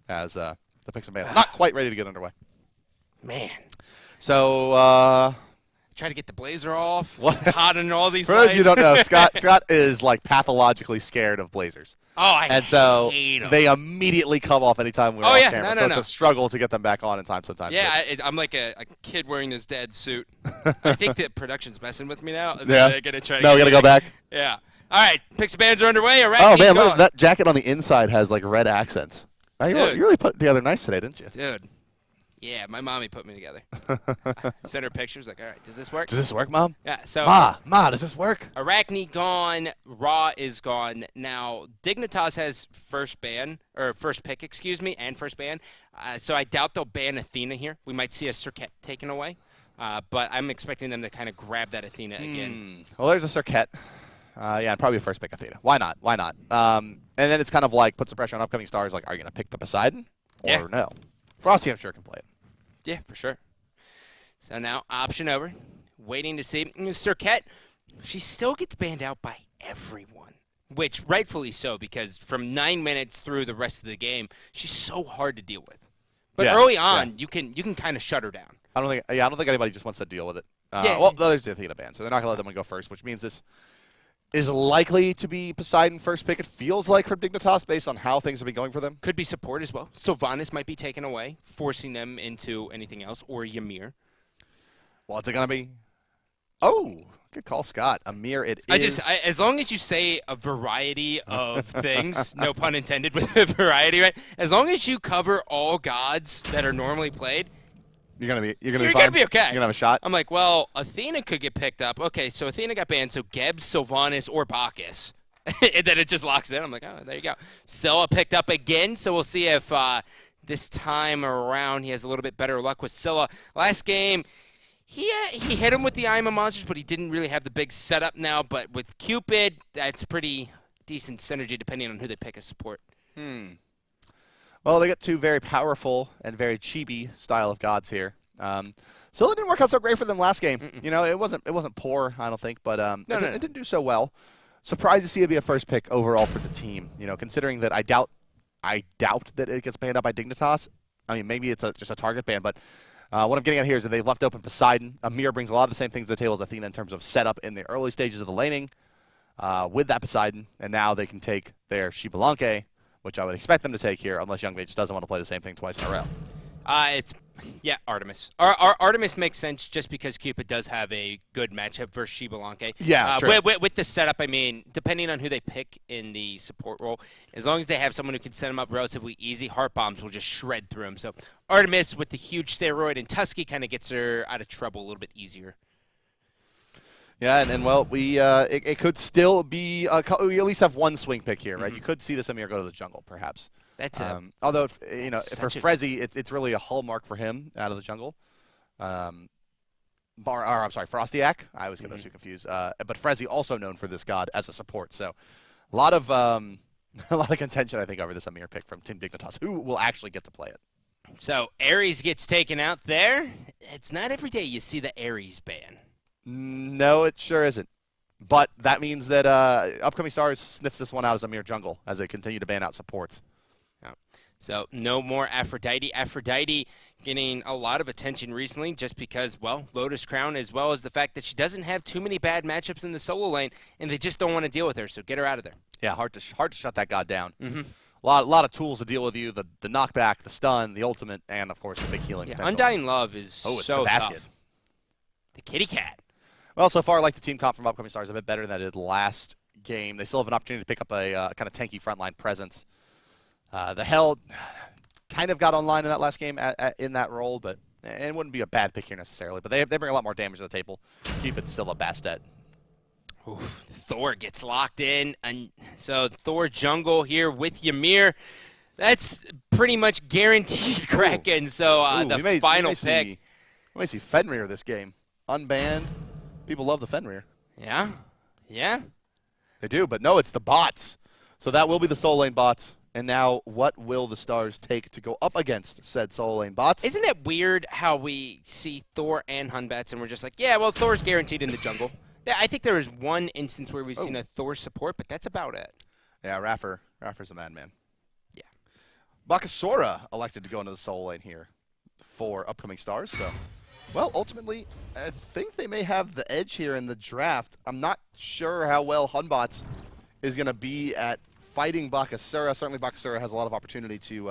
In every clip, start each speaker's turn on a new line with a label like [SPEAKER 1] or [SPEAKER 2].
[SPEAKER 1] as the picks and bans not quite ready to get underway.
[SPEAKER 2] Man.
[SPEAKER 1] So
[SPEAKER 2] try to get the blazer off.
[SPEAKER 1] What?
[SPEAKER 2] Hot under all these
[SPEAKER 1] for
[SPEAKER 2] lights.
[SPEAKER 1] those of you who don't know, Scott is like pathologically scared of blazers.
[SPEAKER 2] Oh, I
[SPEAKER 1] and so
[SPEAKER 2] hate them.
[SPEAKER 1] they immediately come off anytime we're off camera.
[SPEAKER 2] No,
[SPEAKER 1] so it's a struggle to get them back on in time sometimes.
[SPEAKER 2] Yeah, I'm like a kid wearing his dad's suit. I think that production's messing with me now.
[SPEAKER 1] Yeah.
[SPEAKER 2] They're gonna try to
[SPEAKER 1] we got to go back.
[SPEAKER 2] Yeah. All right, picks and bans are underway.
[SPEAKER 1] Oh, man, look, that jacket on the inside has like red accents. You really put it together nice today, didn't you?
[SPEAKER 2] Dude. Yeah, my mommy put me together. Sent her pictures like, all right, does this work?
[SPEAKER 1] Does this work, Mom?
[SPEAKER 2] Yeah, so.
[SPEAKER 1] Ma, does this work?
[SPEAKER 2] Arachne gone, Raw is gone. Now, Dignitas has first pick, and first ban. So I doubt they'll ban Athena here. We might see a Circuit taken away. But I'm expecting them to kind of grab that Athena again.
[SPEAKER 1] Well, there's a Circuit. And probably a first pick Athena. Why not? And then it's kind of like puts the pressure on upcoming stars. Like, are you going to pick the Poseidon or no? Frosty, I'm sure, can play it.
[SPEAKER 2] Yeah, for sure. So now, option over. Waiting to see. Circuit, she still gets banned out by everyone, which rightfully so, because from 9 minutes through the rest of the game, she's so hard to deal with. But early on, you can kind of shut her down.
[SPEAKER 1] I don't think anybody just wants to deal with it. Well, there's the Athena ban, so they're not going to let them go first, which means this is likely to be Poseidon first pick. It feels like from Dignitas based on how things have been going for them.
[SPEAKER 2] Could be support as well. Sylvanas might be taken away, forcing them into anything else, or Ymir.
[SPEAKER 1] What's it going to be? Oh, good call, Scott. Ymir it is.
[SPEAKER 2] As long as you say a variety of things, no pun intended with the variety, right? As long as you cover all gods that are normally played,
[SPEAKER 1] You're gonna be
[SPEAKER 2] okay.
[SPEAKER 1] You're gonna have a shot.
[SPEAKER 2] I'm like, well, Athena could get picked up. Okay, so Athena got banned. So Gebs, Sylvanas, or Bacchus, and then it just locks in. I'm like, oh, there you go. Scylla picked up again. So we'll see if this time around he has a little bit better luck with Scylla. Last game, he hit him with the Ima monsters, but he didn't really have the big setup now. But with Cupid, that's pretty decent synergy depending on who they pick as support.
[SPEAKER 1] Well, they got two very powerful and very chibi style of gods here. Scylla didn't work out so great for them last game. You know, it wasn't poor, I don't think, but it didn't do so well. Surprised to see it be a first pick overall for the team. You know, considering that I doubt that it gets banned out by Dignitas. I mean, maybe it's just a target ban, but what I'm getting at here is that they've left open Poseidon. Ymir brings a lot of the same things to the table as Athena in terms of setup in the early stages of the laning with that Poseidon, and now they can take their Xbalanque, which I would expect them to take here, unless Youngbae just doesn't want to play the same thing twice in a row.
[SPEAKER 2] Artemis. Artemis makes sense just because Cupid does have a good matchup versus Xbalanque.
[SPEAKER 1] Yeah, true.
[SPEAKER 2] With the setup, I mean, depending on who they pick in the support role, as long as they have someone who can set them up relatively easy, Heart Bombs will just shred through them. So Artemis with the huge steroid and Tusky kind of gets her out of trouble a little bit easier.
[SPEAKER 1] Yeah, and well, it could still be we at least have one swing pick here, right? You could see this Ymir go to the jungle, perhaps.
[SPEAKER 2] That's
[SPEAKER 1] although for Frezzy, it's really a hallmark for him out of the jungle. Frostiak. I always get those two confused. But Frezzy also known for this god as a support. So a lot of contention, I think, over this Ymir pick from Team Dignitas, who will actually get to play it.
[SPEAKER 2] So Ares gets taken out there. It's not every day you see the Ares ban.
[SPEAKER 1] No, it sure isn't. But that means that Upcoming Stars sniffs this one out as a mere jungle as they continue to ban out supports.
[SPEAKER 2] Yeah. So no more Aphrodite. Aphrodite getting a lot of attention recently just because, well, Lotus Crown, as well as the fact that she doesn't have too many bad matchups in the solo lane, and they just don't want to deal with her, so get her out of there.
[SPEAKER 1] Yeah, hard to shut that god down. A lot of tools to deal with you, the knockback, the stun, the ultimate, and, of course, the big healing potential.
[SPEAKER 2] Undying Love is so
[SPEAKER 1] the basket.
[SPEAKER 2] tough. The kitty cat.
[SPEAKER 1] Well, so far, I like the team comp from Upcoming Stars a bit better than I did last game. They still have an opportunity to pick up a kind of tanky frontline presence. The Hell kind of got online in that last game in that role, but it wouldn't be a bad pick here necessarily. But they bring a lot more damage to the table. Cupid's still a Bastet.
[SPEAKER 2] Oof, Thor gets locked in, and so Thor jungle here with Ymir. That's pretty much guaranteed Kraken. So the final pick.
[SPEAKER 1] We may see Fenrir this game. Unbanned. People love the Fenrir.
[SPEAKER 2] Yeah? Yeah?
[SPEAKER 1] They do, but no, it's the bots. So that will be the soul lane bots. And now, what will the Stars take to go up against said soul lane bots?
[SPEAKER 2] Isn't it weird how we see Thor and Hunbats and we're just like, yeah, well, Thor's guaranteed in the jungle. I think there is one instance where we've seen a Thor support, but that's about it.
[SPEAKER 1] Yeah, Raffer's a madman.
[SPEAKER 2] Yeah.
[SPEAKER 1] Bakasura elected to go into the solo lane here for upcoming stars. So, well, ultimately, I think they may have the edge here in the draft. I'm not sure how well Hunbots is going to be at fighting Bakasura. Certainly, Bakasura has a lot of opportunity to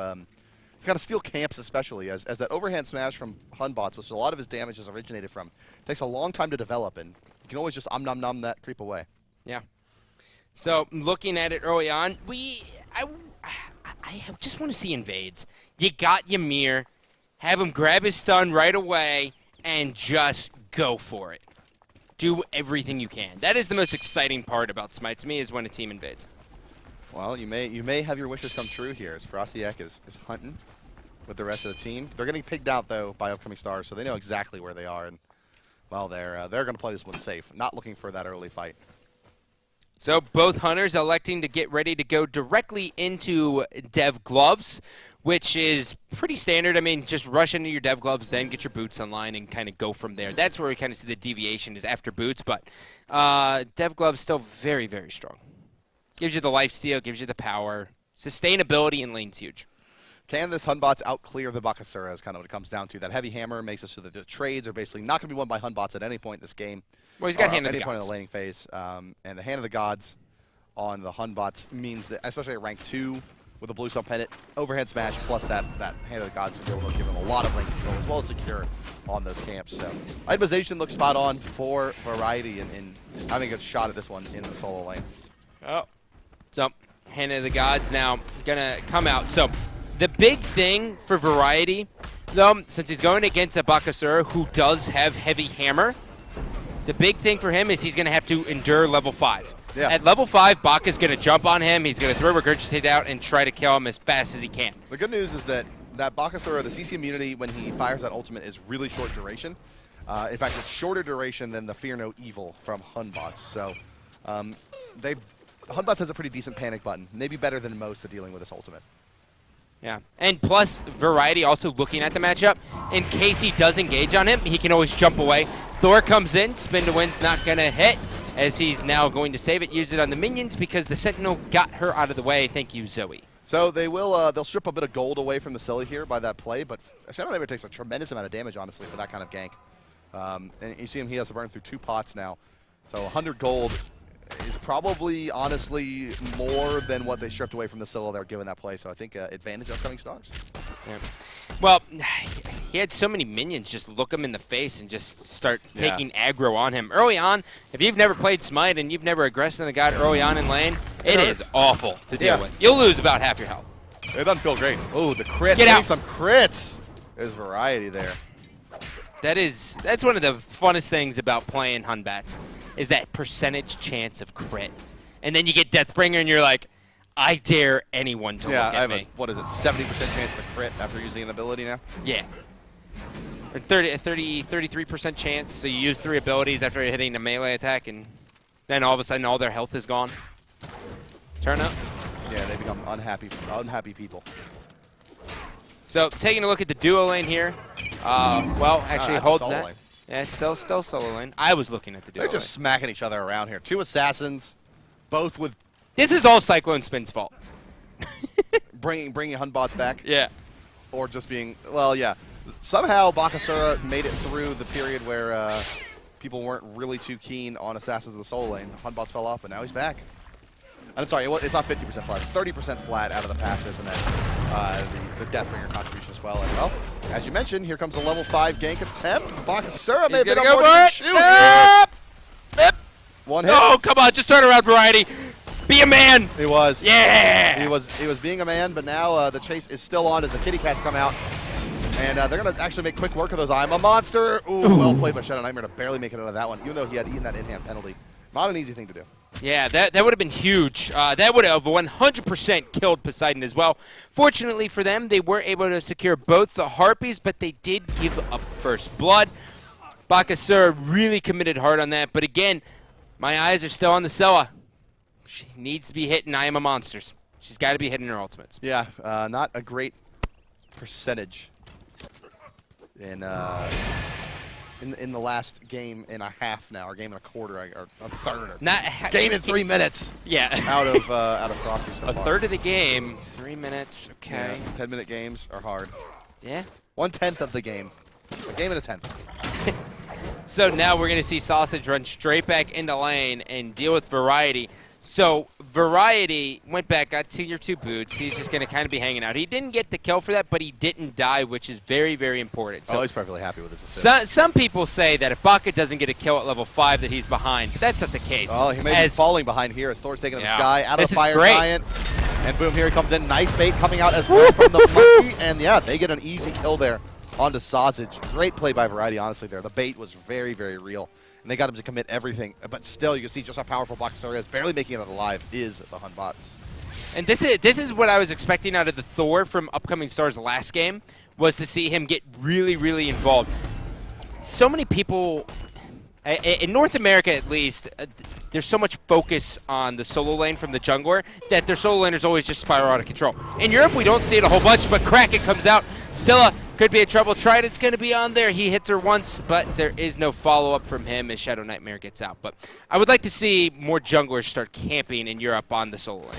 [SPEAKER 1] kind of steal camps, especially as that overhand smash from Hunbots, which a lot of his damage is originated from, takes a long time to develop, and you can always just nom that creep away.
[SPEAKER 2] Yeah. So looking at it early on, I just want to see invades. You got Ymir, have him grab his stun right away, and just go for it. Do everything you can. That is the most exciting part about Smite to me, is when a team invades.
[SPEAKER 1] Well, you may have your wishes come true here, as Frostiak is hunting with the rest of the team. They're getting pigged out, though, by upcoming stars, so they know exactly where they are, and, well, they're going to play this one safe, not looking for that early fight.
[SPEAKER 2] So both hunters electing to get ready to go directly into dev gloves, which is pretty standard. I mean, just rush into your dev gloves, then get your boots online and kind of go from there. That's where we kind of see the deviation is after boots, but dev gloves still very, very strong. Gives you the lifesteal, gives you the power. Sustainability in lane's huge.
[SPEAKER 1] Can this Hunbots out-clear the Bakasura is kind of what it comes down to. That heavy hammer makes it so that the trades are basically not going to be won by Hunbots at any point in this game.
[SPEAKER 2] Well, he's got Hand of the
[SPEAKER 1] Gods. At any point in
[SPEAKER 2] Gods.
[SPEAKER 1] the laning phase. And the Hand of the Gods on the Hunbots means that, especially at rank 2 with a blue sub pennant, overhead smash plus that Hand of the Gods to be able to give them a lot of lane control as well as secure on those camps. So itemization looks spot on for Variety in having a shot at this one in the solo lane.
[SPEAKER 2] Oh. So, Hand of the Gods now going to come out. So, the big thing for Variety, though, since he's going against a Bakasura who does have heavy hammer, the big thing for him is he's going to have to endure level 5.
[SPEAKER 1] Yeah.
[SPEAKER 2] At level 5, Baka's going to jump on him. He's going to throw Regurgitate out and try to kill him as fast as he can.
[SPEAKER 1] The good news is that Bakasura, the CC immunity when he fires that ultimate is really short duration. In fact, it's shorter duration than the Fear No Evil from Hunbots. So Hunbots has a pretty decent panic button, maybe better than most at dealing with this ultimate.
[SPEAKER 2] Yeah, and plus Variety also looking at the matchup. In case he does engage on him, he can always jump away. Thor comes in, spin to win's not going to hit, as he's now going to save it, use it on the minions because the Sentinel got her out of the way. Thank you, Zoe.
[SPEAKER 1] So they'll strip a bit of gold away from the Silly here by that play, but Shadow Neighbor takes a tremendous amount of damage, honestly, for that kind of gank. And you see him, he has to burn through 2 pots now. So 100 gold is probably, honestly, more than what they stripped away from the Scylla they were given that play. So I think advantage upcoming stars.
[SPEAKER 2] Yeah. Well, he had so many minions just look him in the face and just start taking aggro on him. Early on, if you've never played Smite and you've never aggressed on the god early on in lane, it is awful to deal with. You'll lose about half your health.
[SPEAKER 1] It doesn't feel great. Oh, the crit.
[SPEAKER 2] Get out.
[SPEAKER 1] Some crits. There's Variety there.
[SPEAKER 2] That's one of the funnest things about playing Hunbats, is that percentage chance of crit. And then you get Deathbringer and you're like, I dare anyone to look at me.
[SPEAKER 1] What is it, 70% chance to crit after using an ability now?
[SPEAKER 2] Yeah. Or 33% chance, so you use 3 abilities after hitting a melee attack, and then all of a sudden all their health is gone. Turn up.
[SPEAKER 1] Yeah, they become unhappy people.
[SPEAKER 2] So taking a look at the duo lane here. Well, actually, hold that.
[SPEAKER 1] Lane.
[SPEAKER 2] Yeah, it's still solo lane. I was looking at the duo
[SPEAKER 1] They're just smacking each other around here. 2 assassins, both with
[SPEAKER 2] This is all Cyclone Spin's fault.
[SPEAKER 1] bringing Hunbots back.
[SPEAKER 2] Yeah.
[SPEAKER 1] Or just being, well, yeah. Somehow Bakasura made it through the period where people weren't really too keen on assassins in the solo lane. Hunbots fell off, but now he's back. And I'm sorry, it's not 50% flat. It's 30% flat out of the passive, and then the Deathbringer contribution as well. And, well, as you mentioned, here comes a level 5 gank attempt. Bakasura may have been
[SPEAKER 2] gonna go
[SPEAKER 1] on
[SPEAKER 2] for it.
[SPEAKER 1] shoot.
[SPEAKER 2] Yep.
[SPEAKER 1] One hit.
[SPEAKER 2] Oh, come on, just turn around, Variety. Be a man.
[SPEAKER 1] He was.
[SPEAKER 2] Yeah.
[SPEAKER 1] He was being a man, but now the chase is still on as the kitty cats come out. And they're going to actually make quick work of those. I'm a monster. Ooh, well played by Shadow Nightmare to barely make it out of that one, even though he had eaten that in-hand penalty. Not an easy thing to do.
[SPEAKER 2] Yeah, that would have been huge. That would have 100% killed Poseidon as well. Fortunately for them, they were able to secure both the Harpies, but they did give up first blood. Bakasura really committed hard on that, but again, my eyes are still on the Scylla. She needs to be hitting I Am a Monsters. She's got to be hitting her ultimates.
[SPEAKER 1] Yeah, not a great percentage in in the last game and a half now, or game and a quarter, or a third.
[SPEAKER 2] Game
[SPEAKER 1] in 3 minutes.
[SPEAKER 2] Yeah.
[SPEAKER 1] out of Frosty so
[SPEAKER 2] A
[SPEAKER 1] far.
[SPEAKER 2] third of the game, 3 minutes. Okay.
[SPEAKER 1] Yeah, 10-minute games are hard.
[SPEAKER 2] Yeah.
[SPEAKER 1] 1/10 of the game. A game and a 10th.
[SPEAKER 2] So now we're going to see Sausage run straight back into lane and deal with Variety. So Variety went back, got tier 2 boots. He's just going to kind of be hanging out. He didn't get the kill for that, but he didn't die, which is very, very important. So
[SPEAKER 1] he's perfectly happy with his assist.
[SPEAKER 2] Some people say that if Baka doesn't get a kill at level 5 that he's behind, but that's not the case.
[SPEAKER 1] Oh, he may be falling behind here as Thor's taking to the sky, out of the Fire
[SPEAKER 2] great.
[SPEAKER 1] Giant. And boom, here he comes in. Nice bait coming out as well from the Monkey. And yeah, they get an easy kill there onto Sausage. Great play by Variety, honestly, there. The bait was very, very real. And they got him to commit everything. But still, you can see just how powerful Bakasura is. Barely making it alive is the Hun bots.
[SPEAKER 2] And this is what I was expecting out of the Thor from Upcoming Stars last game, was to see him get really, really involved. So many people, in North America at least, there's so much focus on the solo lane from the jungler that their solo laners always just spiral out of control. In Europe, we don't see it a whole bunch, but Kraken comes out. Scylla could be in trouble. Trident's going to be on there. He hits her once, but there is no follow-up from him as Shadow Nightmare gets out. But I would like to see more junglers start camping in Europe on the solo lane.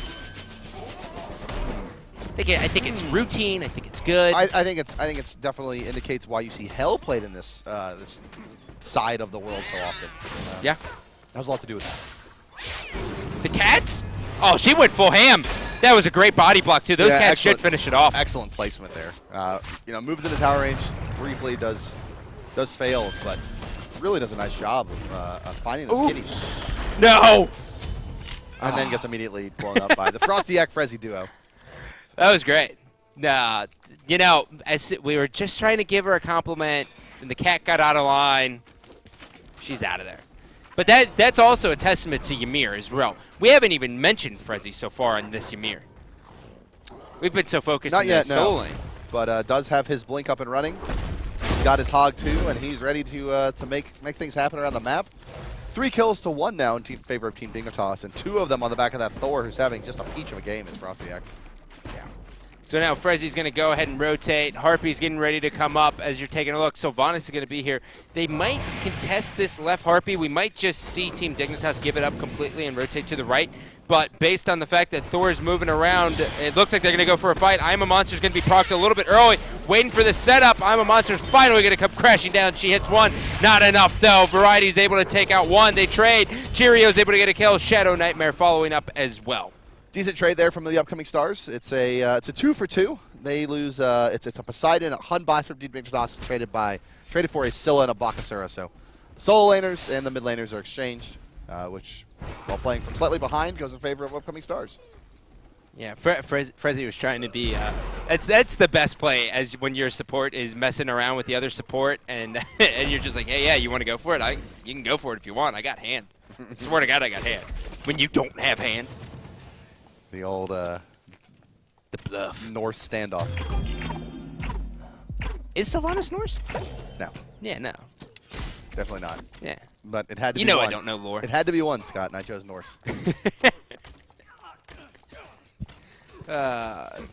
[SPEAKER 2] I think it's routine. I think it's good.
[SPEAKER 1] I think it's definitely indicates why you see Hell played in this this side of the world so often.
[SPEAKER 2] Yeah.
[SPEAKER 1] Has a lot to do with that.
[SPEAKER 2] The cats? Oh, she went full ham. That was a great body block, too. Those cats should finish it off.
[SPEAKER 1] Excellent placement there. Moves into tower range, briefly does fails, but really does a nice job of finding those kitties.
[SPEAKER 2] No!
[SPEAKER 1] And then gets immediately blown up by the Frosty Act Frezzy duo.
[SPEAKER 2] That was great. As we were just trying to give her a compliment, and the cat got out of line. She's out of there. But that's also a testament to Ymir as well. We haven't even mentioned Frezzy so far in this Ymir. We've been so focused on the solo lane.
[SPEAKER 1] But does have his blink up and running. He's got his hog too, and he's ready to make things happen around the map. 3 kills to 1 now in favor of Team Dignitas, and 2 of them on the back of that Thor, who's having just a peach of a game, is Frostiak.
[SPEAKER 2] Yeah. So now Frezzy's going to go ahead and rotate. Harpy's getting ready to come up as you're taking a look. Sylvanas is going to be here. They might contest this left Harpy. We might just see Team Dignitas give it up completely and rotate to the right. But based on the fact that Thor is moving around, it looks like they're going to go for a fight. I'm a Monster's going to be procced a little bit early. Waiting for the setup. I'm a Monster's finally going to come crashing down. She hits 1. Not enough, though. Variety's able to take out 1. They trade. Cheerio's able to get a kill. Shadow Nightmare following up as well.
[SPEAKER 1] Decent trade there from the Upcoming Stars. It's a 2 for 2. They lose. It's a Poseidon, a Hun bot from Dignitas traded for a Scylla and a Bakasura. So the solo laners and the mid laners are exchanged, which, while playing from slightly behind, goes in favor of Upcoming Stars.
[SPEAKER 2] Yeah, Frezzy was trying to be. That's the best play, as when your support is messing around with the other support, and and you're just like, hey, yeah, you want to go for it? You can go for it if you want. I got hand. I swear to God, I got hand. When you don't have hand.
[SPEAKER 1] The old
[SPEAKER 2] the bluff
[SPEAKER 1] Norse standoff.
[SPEAKER 2] Is Sylvanas Norse?
[SPEAKER 1] No.
[SPEAKER 2] Yeah, no.
[SPEAKER 1] Definitely not.
[SPEAKER 2] Yeah.
[SPEAKER 1] But it had to be one.
[SPEAKER 2] I don't know lore.
[SPEAKER 1] It had to be one, Scott, and I chose Norse.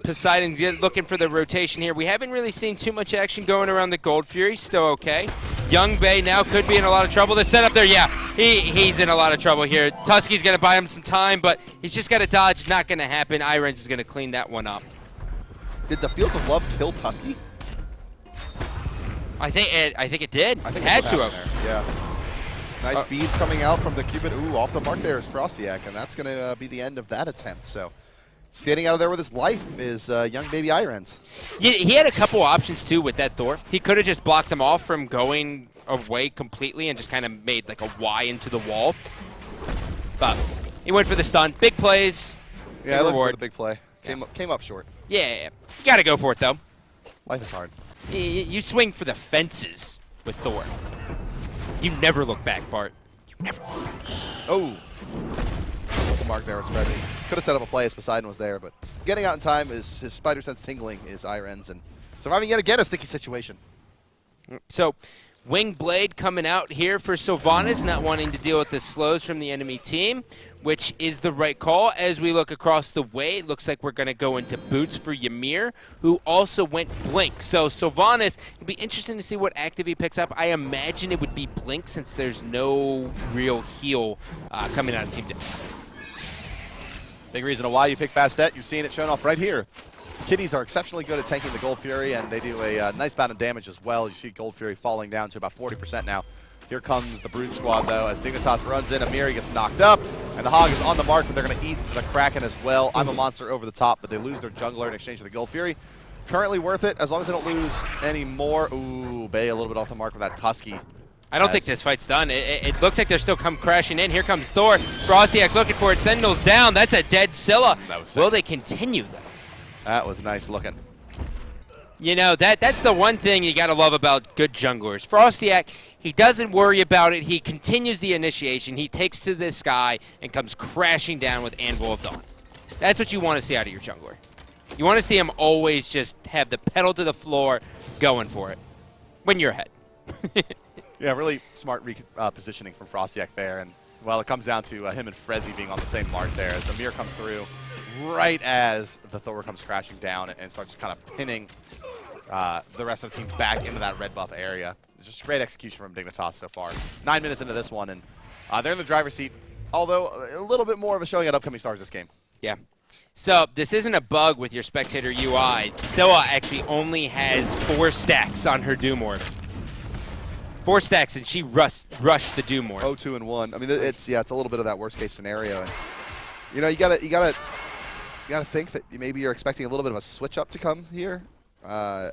[SPEAKER 2] Poseidon's looking for the rotation here. We haven't really seen too much action going around the Gold Fury. Still okay. Young Bay now could be in a lot of trouble. The setup there, yeah, he's in a lot of trouble here. Tusky's going to buy him some time, but he's just got to dodge. Not going to happen. Irons is going to clean that one up.
[SPEAKER 1] Did the Fields of Love kill Tusky?
[SPEAKER 2] I think it did. I think it had to have.
[SPEAKER 1] Yeah. Nice beads coming out from the Cupid. Ooh, off the mark there is Frostiak, and that's going to be the end of that attempt. So, skating out of there with his life is young baby Irons.
[SPEAKER 2] He had a couple options, too, with that Thor. He could have just blocked them off from going away completely and just kind of made like a Y into the wall. But he went for the stun. Big plays.
[SPEAKER 1] Yeah, I looked for the big play. Came up short.
[SPEAKER 2] Yeah. You got to go for it, though.
[SPEAKER 1] Life is hard.
[SPEAKER 2] You swing for the fences with Thor. You never look back, Bart. You never look back.
[SPEAKER 1] Oh. The mark there was Freddy. Could have set up a play as Poseidon was there, but getting out in time is his spider sense tingling is Irons and surviving yet again a sticky situation.
[SPEAKER 2] So Wing Blade coming out here for Sylvanas, not wanting to deal with the slows from the enemy team, which is the right call. As we look across the way, it looks like we're going to go into boots for Ymir, who also went Blink. So Sylvanas, it'll be interesting to see what active he picks up. I imagine it would be Blink since there's no real heal coming out of Team Death.
[SPEAKER 1] Big reason why you pick Bastet. You're seeing it shown off right here. Kitties are exceptionally good at tanking the Gold Fury, and they do a nice amount of damage as well. You see Gold Fury falling down to about 40% now. Here comes the Brute Squad, though, as Dignitas runs in. Ymir gets knocked up, and the Hog is on the mark, but they're going to eat the Kraken as well. I'm a monster over the top, but they lose their jungler in exchange for the Gold Fury. Currently worth it, as long as they don't lose any more. Ooh, Bay a little bit off the mark with that Tusky.
[SPEAKER 2] I don't think this fight's done. It looks like they're still come crashing in. Here comes Thor. Frostyax looking for it. Sentinel's down. That's a dead Scylla. Will they continue, though?
[SPEAKER 1] That was nice looking.
[SPEAKER 2] You know, that's the one thing you got to love about good junglers. Frostyax, he doesn't worry about it. He continues the initiation. He takes to the sky and comes crashing down with Anvil of Dawn. That's what you want to see out of your jungler. You want to see him always just have the pedal to the floor going for it when you're ahead.
[SPEAKER 1] Yeah, really smart positioning from Frostyax there. And, well, it comes down to him and Frezzy being on the same mark there as Ymir comes through right as the Thor comes crashing down and starts kind of pinning the rest of the team back into that red buff area. It's just great execution from Dignitas so far. 9 minutes into this one, and they're in the driver's seat, although a little bit more of a showing at upcoming stars this game.
[SPEAKER 2] Yeah. So this isn't a bug with your spectator UI. Scylla actually only has 4 stacks on her Doom Orb. 4 stacks, and she rushed the Doom Orb.
[SPEAKER 1] 0, 2, and 1. I mean, it's a little bit of that worst case scenario. And, you know, you gotta think that maybe you're expecting a little bit of a switch up to come here out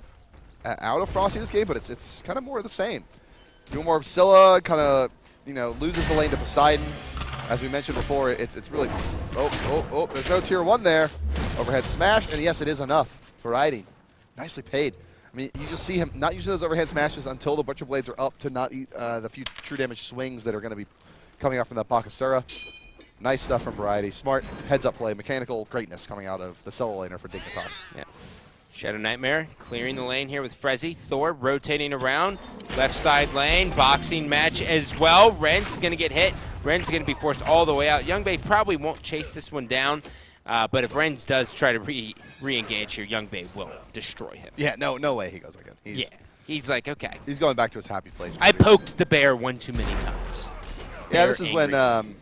[SPEAKER 1] of Frosty this game, but it's kind of more of the same. Doom Orb Scylla kind of, you know, loses the lane to Poseidon. As we mentioned before, it's really there's no tier 1 there. Overhead smash, and yes, it is enough. Variety, nicely paid. I mean, you just see him not using those overhead smashes until the Butcher Blades are up to not eat the few true damage swings that are going to be coming out from that Bakasura. Nice stuff from Variety. Smart heads-up play, mechanical greatness coming out of the solo laner for Dignitas.
[SPEAKER 2] Yeah. Shadow Nightmare clearing the lane here with Frezzy. Thor rotating around. Left side lane. Boxing match as well. Ren's going to get hit. Ren's going to be forced all the way out. Youngbei probably won't chase this one down. But if Ren's does try to re-engage here, Youngbei will destroy him.
[SPEAKER 1] Yeah, no way he goes again.
[SPEAKER 2] He's like, okay.
[SPEAKER 1] He's going back to his happy place.
[SPEAKER 2] I poked the bear one too many times.
[SPEAKER 1] Yeah, this is angry. When,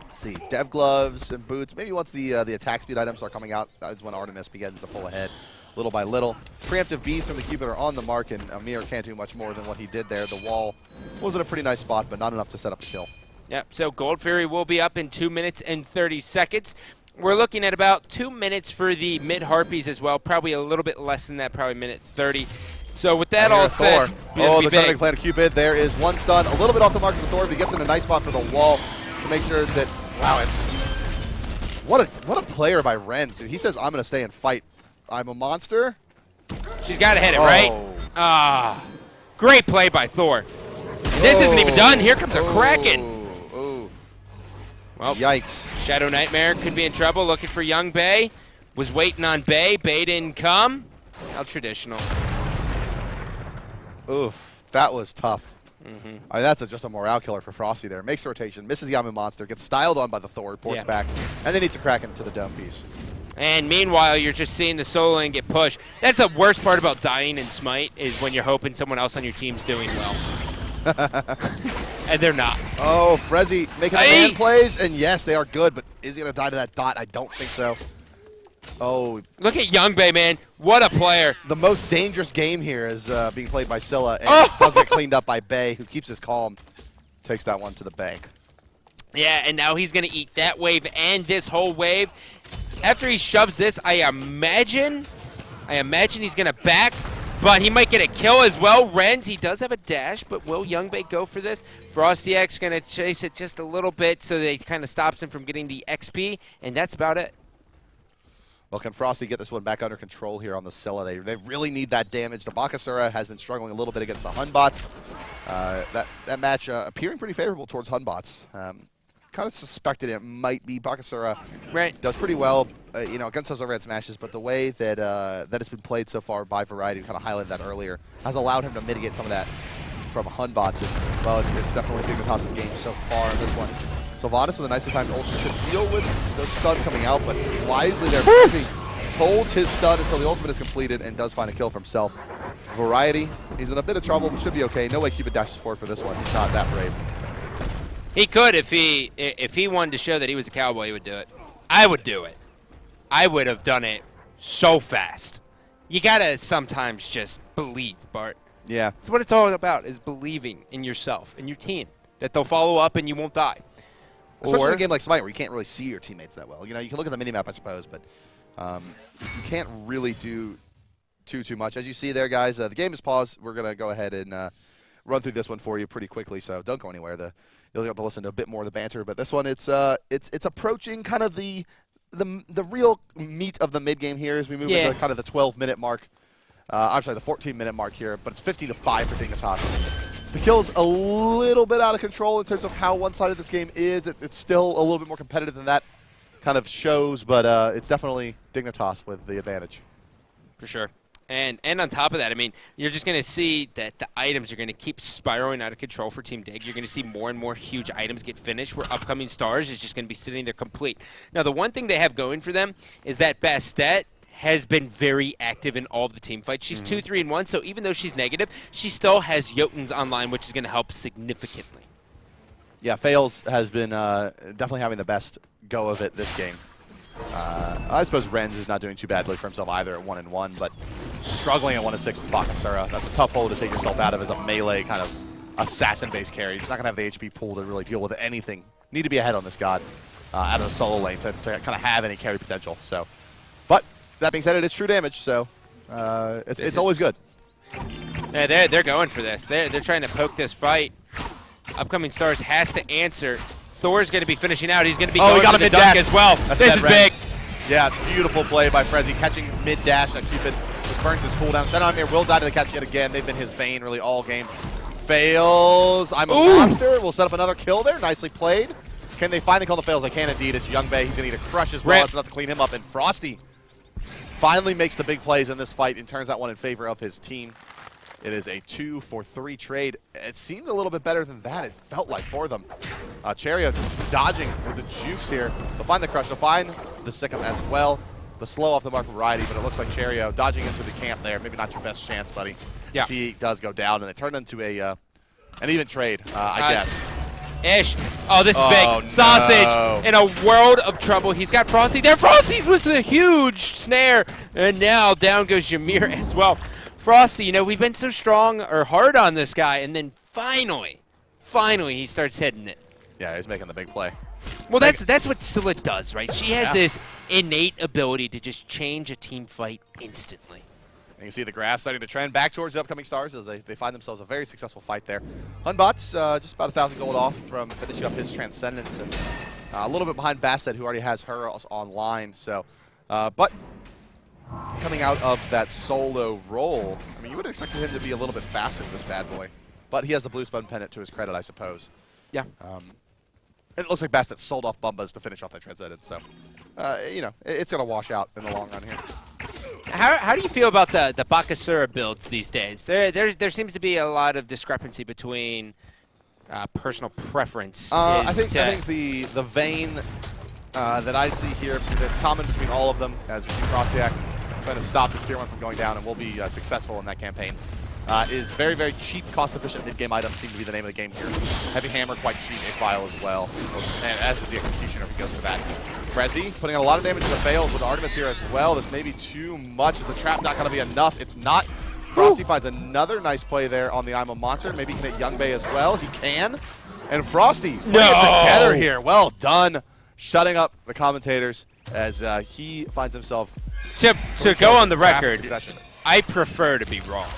[SPEAKER 1] let's see, dev gloves and boots. Maybe once the attack speed items are coming out, that is when Artemis begins to pull ahead little by little. Preemptive beats from the Cupid are on the mark, and Ymir can't do much more than what he did there. The wall was in a pretty nice spot, but not enough to set up a kill.
[SPEAKER 2] Yep, so Gold Fury will be up in 2 minutes and 30 seconds. We're looking at about 2 minutes for the mid-Harpies as well. Probably a little bit less than that, probably minute 30. So with that all said,
[SPEAKER 1] they're trying to plant a Cupid. There is one stun, a little bit off the mark of Thor, but he gets in a nice spot for the wall to make sure that, wow, what a player by Renz, dude. He says, I'm going to stay and fight. I'm a monster.
[SPEAKER 2] She's got to hit it, right? Great play by Thor. And this isn't even done. Here comes a Kraken. Well,
[SPEAKER 1] yikes.
[SPEAKER 2] Shadow Nightmare could be in trouble, looking for Young Bay. Was waiting on Bay. Bay didn't come. How traditional.
[SPEAKER 1] Oof, that was tough. I mean, that's just a morale killer for Frosty there. Makes the rotation, misses the Yamu Monster, gets styled on by the Thor, ports back, and then eats a Kraken to the dome piece.
[SPEAKER 2] And meanwhile, you're just seeing the solo lane get pushed. That's the worst part about dying in Smite, is when you're hoping someone else on your team's doing well. And they're not.
[SPEAKER 1] Oh, Frezzy making the man plays, and yes, they are good, but is he going to die to that dot? I don't think so. Oh. Look
[SPEAKER 2] at Youngbei, man. What a player.
[SPEAKER 1] The most dangerous game here is being played by Scylla, and does get cleaned up by Bay, who keeps his calm. Takes that one to the bank.
[SPEAKER 2] Yeah, and now he's going to eat that wave and this whole wave. After he shoves this, I imagine he's going to back. But he might get a kill as well. Renz, he does have a dash, but will Youngbei go for this? Frostyax going to chase it just a little bit so that it kind of stops him from getting the XP, and that's about it.
[SPEAKER 1] Well, can Frosty get this one back under control here on the Scylla? They really need that damage. The Bakasura has been struggling a little bit against the Hunbots. That match appearing pretty favorable towards Hunbots. Kind of suspected it might be Bakasura.
[SPEAKER 2] Right.
[SPEAKER 1] Does pretty well, against those overhead smashes, but the way that that it's been played so far by Variety, we kind of highlighted that earlier, has allowed him to mitigate some of that from Hunbots. And, well, it's definitely Dignitas' game so far in this one. Sylvanas with a nicely timed ultimate to deal with those stuns coming out, but wisely there, Prezi holds his stun until the ultimate is completed and does find a kill for himself. Variety, he's in a bit of trouble, but should be okay. No way Cupid dashes forward for this one. He's not that brave.
[SPEAKER 2] He could if he wanted to show that he was a cowboy, he would do it. I would do it. I would have done it so fast. You gotta sometimes just believe, Bart.
[SPEAKER 1] Yeah.
[SPEAKER 2] That's what it's all about, is believing in yourself and your team, that they'll follow up and you won't die.
[SPEAKER 1] Especially in a game like Smite where you can't really see your teammates that well. You know, you can look at the minimap, I suppose, but you can't really do too much. As you see there, guys, the game is paused. We're going to go ahead and run through this one for you pretty quickly, so don't go anywhere. You'll get to listen to a bit more of the banter, but this one, it's approaching kind of the real meat of the mid game here as we move into kind of the 12-minute mark. I'm sorry, the 14-minute mark here, but it's 15-5 for Dignitas. The kill's a little bit out of control in terms of how one-sided this game is. It's still a little bit more competitive than that kind of shows, but it's definitely Dignitas with the advantage.
[SPEAKER 2] For sure. And on top of that, I mean, you're just going to see that the items are going to keep spiraling out of control for Team Dig. You're going to see more and more huge items get finished where Upcoming Stars is just going to be sitting there complete. Now, the one thing they have going for them is that Bastet has been very active in all of the team fights. She's 2-3-1, so even though she's negative, she still has Jotuns online, which is going to help significantly.
[SPEAKER 1] Yeah, Fails has been definitely having the best go of it this game. I suppose Renz is not doing too badly for himself either at 1-1, but struggling at 1-6 is Bakasura. That's a tough hole to take yourself out of as a melee kind of assassin-based carry. He's not going to have the HP pool to really deal with anything. Need to be ahead on this god out of the solo lane to kind of have any carry potential. So, but that being said, it is true damage, so it's always good.
[SPEAKER 2] Yeah, they're going for this. They're trying to poke this fight. Upcoming Stars has to answer. Thor's going to be finishing out. He's going to be going for the dunk as well. This is big.
[SPEAKER 1] Yeah, beautiful play by Frezzy, catching mid-dash that Cupid, which burns his cooldown. Senamir will die to the catch yet again. They've been his bane really all game. Fails. I'm a monster. We'll set up another kill there. Nicely played. Can they finally call the Fails? They can indeed. It's Young Bay. He's going to need a crush as well. That's enough to clean him up. And Frosty finally makes the big plays in this fight and turns that one in favor of his team. It is a 2-for-3 trade. It seemed a little bit better than that, it felt like, for them. Cherio dodging with the jukes here. They'll find the crush. They'll find the Sikkim as well. The slow off the mark variety, but it looks like Cherio dodging into the camp there. Maybe not your best chance, buddy. Yeah. He does go down, and it turned into an even trade, I guess.
[SPEAKER 2] Ish. Oh, this is big.
[SPEAKER 1] No.
[SPEAKER 2] Sausage in a world of trouble. He's got Frosty there. Frosty's with a huge snare. And now down goes Ymir as well. Frosty, you know, we've been so strong or hard on this guy, and then finally he starts hitting it.
[SPEAKER 1] Yeah, he's making the big play.
[SPEAKER 2] Well, that's what Scylla does, right? She has this innate ability to just change a team fight instantly.
[SPEAKER 1] You can see the graph starting to trend back towards the Upcoming Stars as they find themselves a very successful fight there. Hunbots just about 1,000 gold off from finishing up his Transcendence, and a little bit behind Bastet, who already has her online. So, but coming out of that solo role, I mean, you would have expected him to be a little bit faster than this bad boy. But he has the blue spun pennant to his credit, I suppose.
[SPEAKER 2] Yeah.
[SPEAKER 1] It looks like Bastet sold off Bumbas to finish off that Transcendence. So, you know, it's going to wash out in the long run here.
[SPEAKER 2] How do you feel about the Bakasura builds these days? There seems to be a lot of discrepancy between personal preference.
[SPEAKER 1] I think the vein that I see here that's common between all of them, as we see Frostyak trying to stop this tier 1 from going down, and will be successful in that campaign, is very, very cheap, cost-efficient mid-game items seem to be the name of the game here. Heavy Hammer, quite cheap, A-File as well, and as is the Executioner if he goes for that. Frezzy putting out a lot of damage to the Fails with Artemis here as well. This may be too much. Is the trap not going to be enough? It's not. Frosty finds another nice play there on the I'm a Monster. Maybe he can hit Young Bay as well. He can. And Frosty putting it together here. Well done. Shutting up the commentators as he finds himself
[SPEAKER 2] to go on the record. I prefer to be wrong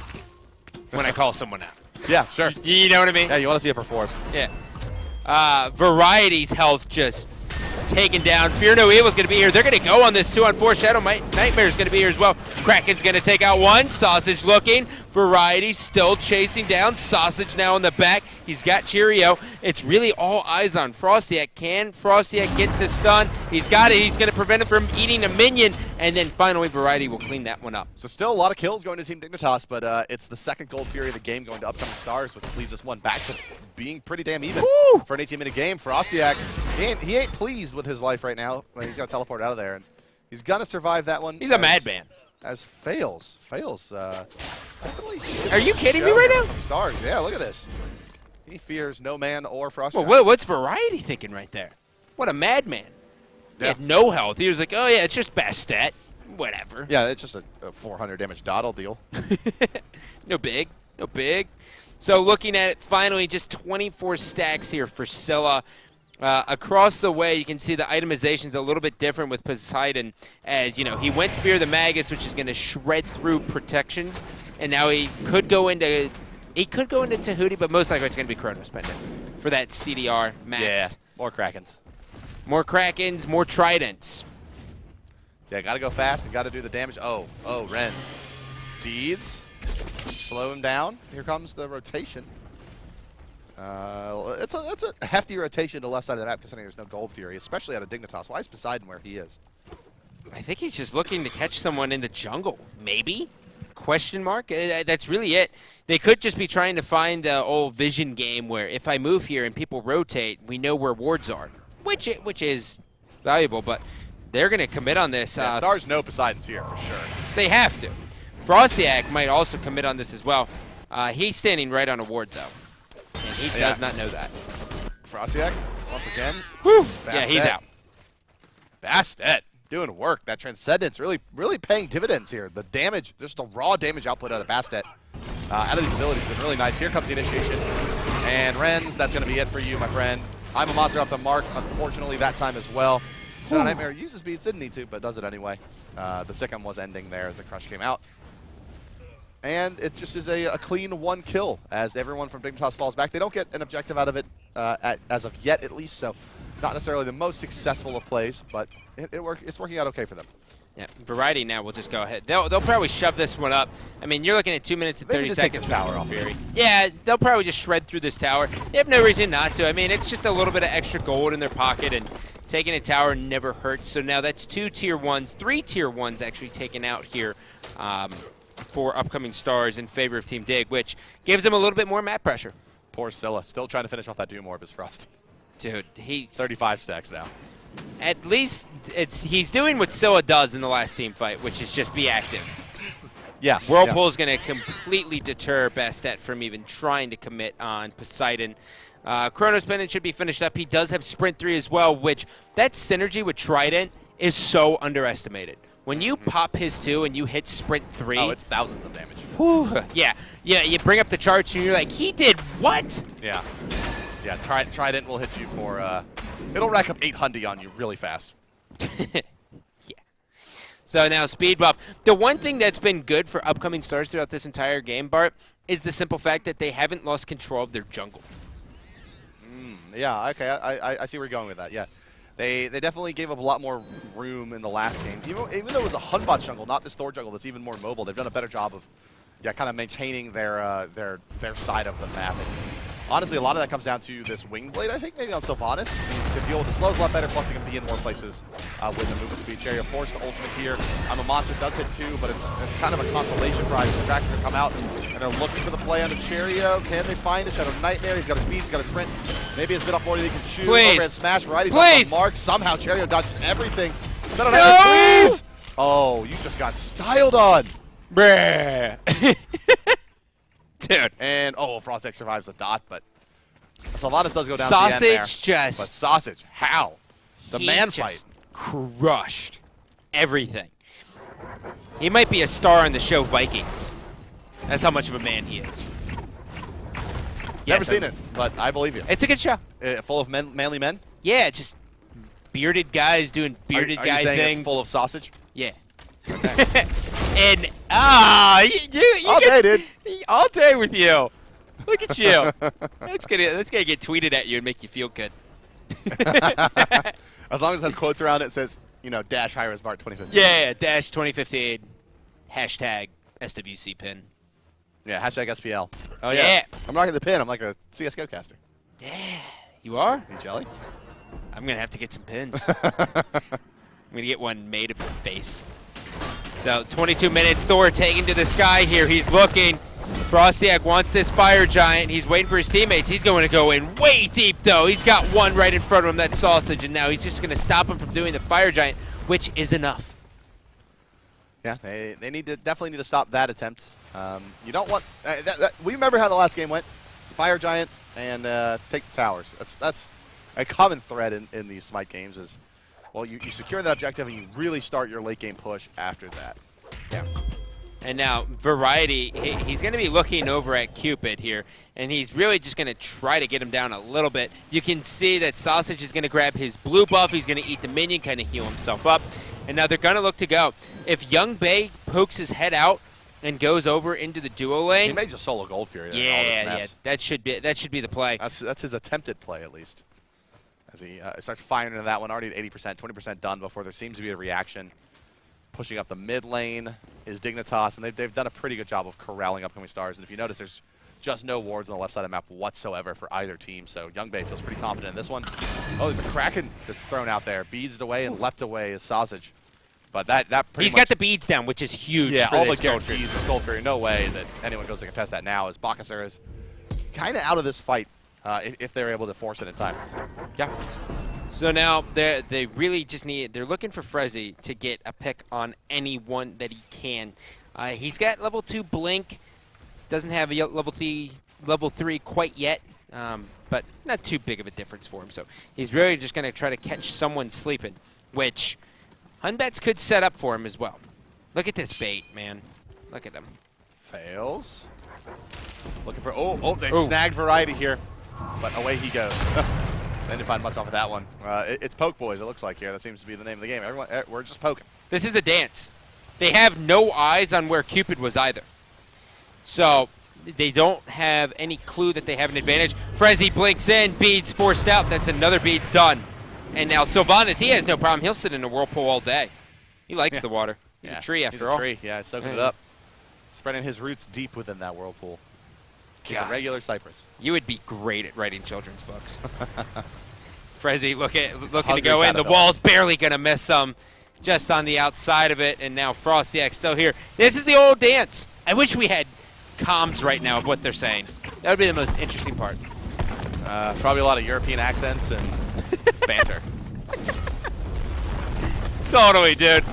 [SPEAKER 2] when I call someone out.
[SPEAKER 1] Yeah, sure.
[SPEAKER 2] You know what I mean?
[SPEAKER 1] Yeah, you want to see it perform.
[SPEAKER 2] Yeah. Variety's health just taken down. Fear No Evil's going to be here. They're going to go on this 2-on-4. Shadow Nightmare's going to be here as well. Kraken's going to take out one. Sausage looking. Variety still chasing down. Sausage now in the back. He's got Cheerio. It's really all eyes on Frostyak. Can Frostyak get the stun? He's got it. He's going to prevent him from eating a minion. And then finally, Variety will clean that one up.
[SPEAKER 1] So still a lot of kills going to Team Dignitas, but it's the second Gold Fury of the game going to Upcoming Stars, which leads this one back to being pretty damn even.
[SPEAKER 2] Woo!
[SPEAKER 1] For an 18-minute game. Frostyak, he ain't pleased with his life right now. He's going to teleport out of there, and he's going to survive that one.
[SPEAKER 2] He's a madman.
[SPEAKER 1] As fails.
[SPEAKER 2] Are you kidding me right now?
[SPEAKER 1] From Stars. Yeah, look at this. He fears no man or Frostyak.
[SPEAKER 2] Well, what's Variety thinking right there? What a madman. He had no health. He was like, oh, yeah, it's just Bastet. Whatever.
[SPEAKER 1] Yeah, it's just a 400 damage dottle deal.
[SPEAKER 2] No big. So looking at it, finally, just 24 stacks here for Scylla. Across the way, you can see the itemization is a little bit different with Poseidon, as you know he went Spear the Magus, which is going to shred through protections, and now he could go into Tahuti, but most likely it's going to be Chronos Pendant for that CDR maxed.
[SPEAKER 1] Yeah, more Krakens.
[SPEAKER 2] More Krakens, more Tridents.
[SPEAKER 1] Yeah, got to go fast and got to do the damage. Oh, Rens. Beads. Slow him down. Here comes the rotation. It's a hefty rotation to the left side of the map considering there's no Gold Fury, especially out of Dignitas. Why is Poseidon where he is?
[SPEAKER 2] I think he's just looking to catch someone in the jungle. Maybe? Question mark? That's really it. They could just be trying to find the old vision game where if I move here and people rotate, we know where wards are, which is valuable, but they're going to commit on this.
[SPEAKER 1] Yeah, Stars know Poseidon's here for sure.
[SPEAKER 2] They have to. Frostyak might also commit on this as well. He's standing right on a ward, though. And he does not know that.
[SPEAKER 1] Frostyak, once again.
[SPEAKER 2] Whew. Yeah, he's out.
[SPEAKER 1] Bastet doing work. That Transcendence really paying dividends here. The damage, just the raw damage output out of Bastet, out of these abilities has been really nice. Here comes the initiation. And Rens, that's going to be it for you, my friend. I'm a monster off the mark, unfortunately, that time as well. Shadow Nightmare uses beats, didn't need to, but does it anyway. The Sikkim was ending there as the crush came out. And it just is a clean one kill as everyone from Dignitas falls back. They don't get an objective out of it as of yet, at least, so not necessarily the most successful of plays, but it's working out okay for them.
[SPEAKER 2] Yeah, Variety now will just go ahead. They'll probably shove this one up. I mean, you're looking at 2 minutes and 30 seconds.
[SPEAKER 1] Take this tower off Fury.
[SPEAKER 2] Yeah, they'll probably just shred through this tower. They have no reason not to. I mean, it's just a little bit of extra gold in their pocket, and taking a tower never hurts. So now that's 2 tier 1s, 3 tier 1s actually taken out here. For Upcoming Stars in favor of Team Dig, which gives them a little bit more map pressure.
[SPEAKER 1] Poor Scylla, still trying to finish off that Doom Orb is Frosty.
[SPEAKER 2] Dude, he's
[SPEAKER 1] 35 stacks now.
[SPEAKER 2] At least he's doing what Scylla does in the last team fight, which is just be active.
[SPEAKER 1] Yeah.
[SPEAKER 2] Whirlpool is going to completely deter Bastet from even trying to commit on Poseidon. Chronos Pendant should be finished up. He does have Sprint 3 as well, which that synergy with Trident is so underestimated. When you pop his 2 and you hit Sprint 3...
[SPEAKER 1] Oh, it's thousands of damage.
[SPEAKER 2] Whew. Yeah, you bring up the charts and you're like, he did what?
[SPEAKER 1] Yeah. Yeah, Trident will hit you for... it'll rack up 800 on you really fast.
[SPEAKER 2] Yeah. So now speed buff. The one thing that's been good for Upcoming Stars throughout this entire game, Bart, is the simple fact that they haven't lost control of their jungle.
[SPEAKER 1] Yeah, okay, I see where you're going with that, yeah. They definitely gave up a lot more room in the last game. Even though it was a Hunbot jungle, not this Thor jungle that's even more mobile, they've done a better job of kind of maintaining their side of the map. And honestly, a lot of that comes down to this Wingblade, I think, maybe on Sylvanas. He can deal with the slows a lot better, plus he can be in more places with the movement speed. Chariot forced the ultimate here. I'm a monster, does hit 2, but it's kind of a consolation prize. The Krakens have come out, and they're looking for the play on the Chariot. Can they find it? Shadow Nightmare, he's got his speed, he's got his sprint. Maybe it's a bit off more than he can shoot.
[SPEAKER 2] Please.
[SPEAKER 1] Overhead smash, right? He's
[SPEAKER 2] Please.
[SPEAKER 1] off the mark. Somehow Chariot dodges everything.
[SPEAKER 2] No!
[SPEAKER 1] Please! Oh, you just got styled on.
[SPEAKER 2] Bruh. Dude.
[SPEAKER 1] And, Frostek survives the dot, but Sylvanas does go down
[SPEAKER 2] Sausage
[SPEAKER 1] to the end there.
[SPEAKER 2] just...
[SPEAKER 1] But Sausage, how? The man
[SPEAKER 2] just
[SPEAKER 1] fight.
[SPEAKER 2] Crushed everything. He might be a star on the show Vikings. That's how much of a man he is.
[SPEAKER 1] Never seen it, but I believe you.
[SPEAKER 2] It's a good show.
[SPEAKER 1] Full of manly men?
[SPEAKER 2] Yeah, just bearded guys doing bearded
[SPEAKER 1] are
[SPEAKER 2] guy
[SPEAKER 1] you saying
[SPEAKER 2] things.
[SPEAKER 1] It's full of sausage?
[SPEAKER 2] Yeah.
[SPEAKER 1] Okay.
[SPEAKER 2] And you
[SPEAKER 1] All day, dude.
[SPEAKER 2] All day with you. Look at you. That's gonna get tweeted at you and make you feel good.
[SPEAKER 1] As long as it has quotes around it, it says, dash higher as Bart 2015.
[SPEAKER 2] Yeah, dash 2015. Hashtag SWC pin.
[SPEAKER 1] Yeah, hashtag SPL. Oh,
[SPEAKER 2] Yeah.
[SPEAKER 1] I'm rocking the pin. I'm like a CSGO caster.
[SPEAKER 2] Yeah. You are?
[SPEAKER 1] You jelly?
[SPEAKER 2] I'm going to have to get some pins. I'm going to get one made of your face. So 22 minutes, Thor taking to the sky here. He's looking. Frostiak wants this Fire Giant. He's waiting for his teammates. He's going to go in way deep, though. He's got one right in front of him, that Sausage, and now he's just going to stop him from doing the Fire Giant, which is enough.
[SPEAKER 1] Yeah, they definitely need to stop that attempt. You don't want we remember how the last game went. Fire Giant and take the towers. That's a common thread in these Smite games is, well, you secure that objective and you really start your late game push after that.
[SPEAKER 2] Yeah. And now Variety, he's going to be looking over at Cupid here, and he's really just going to try to get him down a little bit. You can see that Sausage is going to grab his blue buff. He's going to eat the minion, kind of heal himself up. And now they're going to look to go. If Young Bay pokes his head out and goes over into the duo lane,
[SPEAKER 1] he may just solo Gold Fury.
[SPEAKER 2] Yeah, that should be the play.
[SPEAKER 1] That's his attempted play at least. As he starts firing into that one, already at 80%, 20% done before there seems to be a reaction. Pushing up the mid lane is Dignitas, and they've done a pretty good job of corralling upcoming stars. And if you notice, there's just no wards on the left side of the map whatsoever for either team. So Young Bay feels pretty confident in this one. Oh, there's a Kraken that's thrown out there. Beads away and leapt away is Sausage. But that pretty
[SPEAKER 2] He's got the beads down, which is huge.
[SPEAKER 1] Yeah,
[SPEAKER 2] for
[SPEAKER 1] all
[SPEAKER 2] this
[SPEAKER 1] but guarantees the Skull Fury. No way that anyone goes to contest that now, as Bakasur is kind of out of this fight if they're able to force it in time.
[SPEAKER 2] Yeah. So now they really just they're looking for Frezzy to get a pick on anyone that he can. He's got level 2 Blink, doesn't have a level 3 quite yet, but not too big of a difference for him. So he's really just going to try to catch someone sleeping, which Hunbats could set up for him as well. Look at this bait, man. Look at him.
[SPEAKER 1] Fails. Looking for they snagged Variety here, but away he goes. They didn't find much off of that one. It's Poke Boys, it looks like here. That seems to be the name of the game. Everyone, we're just poking.
[SPEAKER 2] This is a dance. They have no eyes on where Cupid was either. So they don't have any clue that they have an advantage. Frezzy blinks in, beads forced out. That's another beads done. And now Sylvanas, he has no problem. He'll sit in a whirlpool all day. He likes the water. He's a tree after all.
[SPEAKER 1] He's a tree, yeah, soaking it up. Spreading his roots deep within that whirlpool. He's a regular cypress.
[SPEAKER 2] You would be great at writing children's books. Frezzy looking to go in. The wall's barely going to miss him just on the outside of it. And now Frostiak still here. This is the old dance. I wish we had comms right now of what they're saying. That would be the most interesting part.
[SPEAKER 1] Probably a lot of European accents and banter.
[SPEAKER 2] Totally, dude.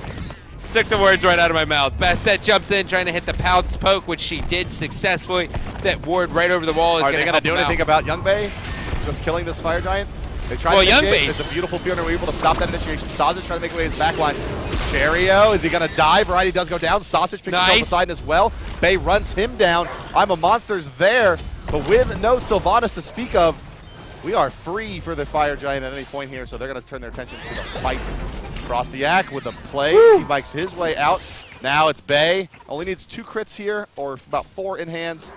[SPEAKER 2] Took the words right out of my mouth. Bastet jumps in, trying to hit the Pounce poke, which she did successfully. That ward right over the wall is going to help him out.
[SPEAKER 1] Are they going to do anything about Young Bay just killing this Fire Giant? They tried to
[SPEAKER 2] Young
[SPEAKER 1] Bay. It's a beautiful field, and we're able to stop that initiation. Sausage trying to make away his backline. Cherio, is he going to die? Variety does go down. Sausage picks himself aside as well. Bay runs him down. I'm a Monster's there, but with no Sylvanas to speak of, we are free for the Fire Giant at any point here, so they're going to turn their attention to the fight. Frostiak with the plays. He bikes his way out. Now it's Bay. Only needs 2 crits here, or about 4 in hands.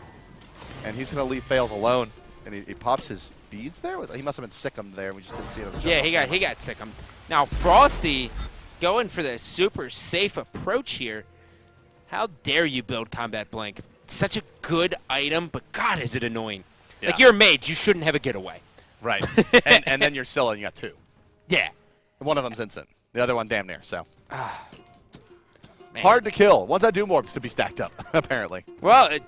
[SPEAKER 1] And he's going to leave Fails alone. And he pops his beads there? He must have been sickemed there. We just didn't see him.
[SPEAKER 2] Yeah, he got sickemed. Now Frosty going for the super safe approach here. How dare you build Combat Blink? It's such a good item, but God, is it annoying. Yeah. Like, you're a mage. You shouldn't have a getaway.
[SPEAKER 1] Right. and then you're Scylla and you got 2.
[SPEAKER 2] Yeah.
[SPEAKER 1] One of them's instant. The other one damn near, so. Hard to kill. Once that Doom Orb's to be stacked up, apparently.
[SPEAKER 2] Well, it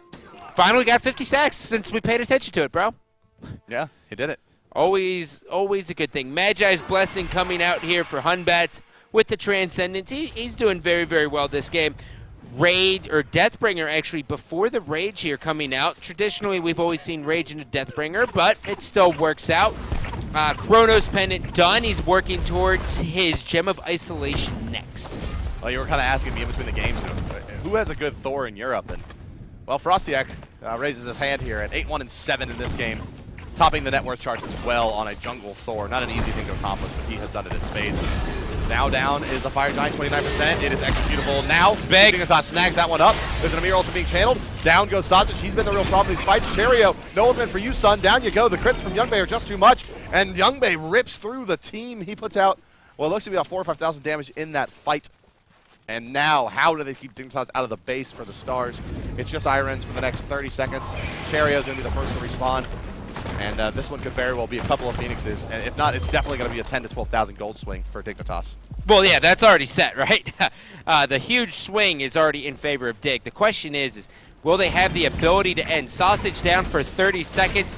[SPEAKER 2] finally got 50 stacks since we paid attention to it, bro.
[SPEAKER 1] Yeah, he did it.
[SPEAKER 2] Always a good thing. Magi's Blessing coming out here for Hunbat with the Transcendence. He's doing very, very well this game. Rage, or Deathbringer, actually, before the Rage here coming out. Traditionally, we've always seen Rage into Deathbringer, but it still works out. Chronos Pendant done. He's working towards his Gem of Isolation next.
[SPEAKER 1] Well, you were kind of asking me in between the games, who has a good Thor in Europe? And well, Frostiak raises his hand here at 8-1-7 in this game, topping the net worth charts as well on a jungle Thor. Not an easy thing to accomplish, but he has done it in spades. Now down is the Fire Giant, 29%. It is executable now. Dignitas snags that one up. There's an Amir ultimate being channeled. Down goes Sausage. He's been the real problem in these fights. Cherio, no one meant for you, son. Down you go. The crits from Young Bay are just too much. And Young Bay rips through the team. He puts out, well, it looks to be about 4,000 or 5,000 damage in that fight. And now, how do they keep Dignitas out of the base for the stars? It's just Irons for the next 30 seconds. Cherio's going to be the first to respawn. And this one could very well be a couple of Phoenixes. And if not, it's definitely going to be a 10 to 12,000 gold swing for Dignitas.
[SPEAKER 2] Well, yeah, that's already set, right? The huge swing is already in favor of Dig. The question is will they have the ability to end? Sausage down for 30 seconds.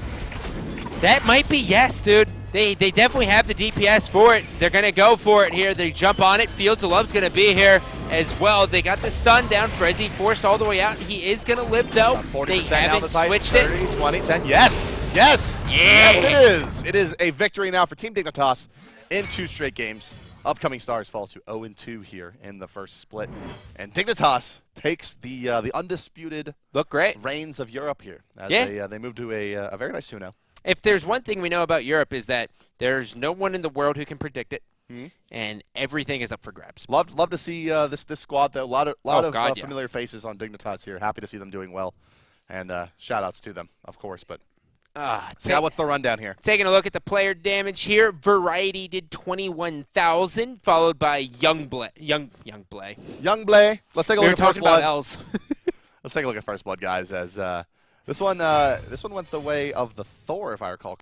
[SPEAKER 2] That might be yes, dude. They definitely have the DPS for it. They're going to go for it here. They jump on it. Fields of Love's going to be here as well. They got the stun down. Frezzy forced all the way out. He is going to live, though.
[SPEAKER 1] They
[SPEAKER 2] haven't switched
[SPEAKER 1] 30,
[SPEAKER 2] it.
[SPEAKER 1] 20, 10. Yes! Yes!
[SPEAKER 2] Yeah.
[SPEAKER 1] Yes, it is. It is a victory now for Team Dignitas in 2 straight games. Upcoming stars fall to 0-2 here in the first split. And Dignitas takes the undisputed reigns of Europe here. As they move to a very nice 2-0.
[SPEAKER 2] If there's one thing we know about Europe is that there's no one in the world who can predict it, and everything is up for grabs.
[SPEAKER 1] Love to see this squad, though. A lot of familiar faces on Dignitas here. Happy to see them doing well, and shout-outs to them, of course. But now what's the rundown here?
[SPEAKER 2] Taking a look at the player damage here, Variety did 21,000, followed by Young Blay.
[SPEAKER 1] Let's take a look at First Blood.
[SPEAKER 2] About L's.
[SPEAKER 1] Let's take a look at First Blood, guys, as this one went the way of the Thor, if I recall